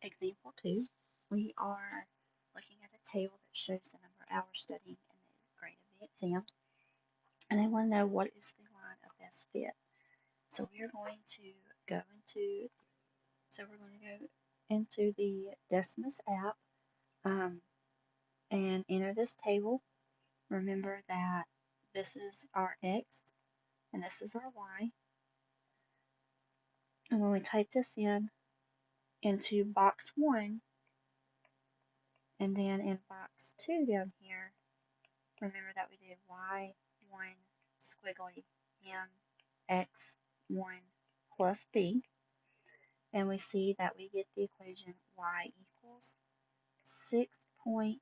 Example 2, we are looking at a table that shows the number of hours studying and the grade of the exam, and they want to know what is the line of best fit. So we're going to go into, the Decimus app and enter this table. Remember that this is our X and this is our Y. And when we type this into box 1, and then in box 2 down here, remember that we did y1 squiggly mx1 plus b, and we see that we get the equation y equals 6.31,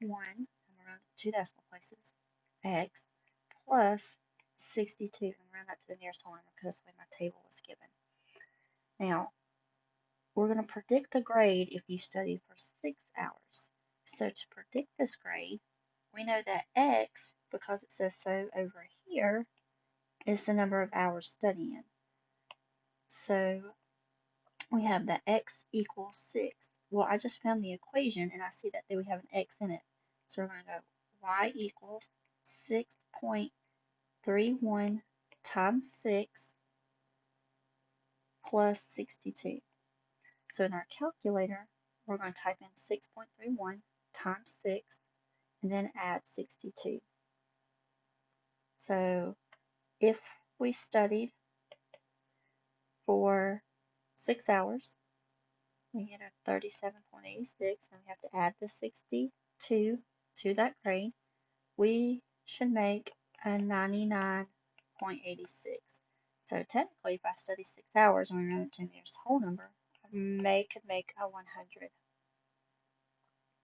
I'm around 2 decimal places, x plus 62. I'm around that to the nearest whole number because that's the way my table was given. Now, we're going to predict the grade if you study for 6 hours. So to predict this grade, we know that X, because it says so over here, is the number of hours studying. So we have that X equals 6. Well, I just found the equation and I see that we have an X in it. So we're going to go Y equals 6.31 times 6 plus 62. So in our calculator, we're going to type in 6.31 times 6 and then add 62. So if we studied for 6 hours, we get a 37.86, and we have to add the 62 to that grade. We should make a 99.86. So technically, if I study 6 hours and we run it to the nearest whole number, I could make a 100.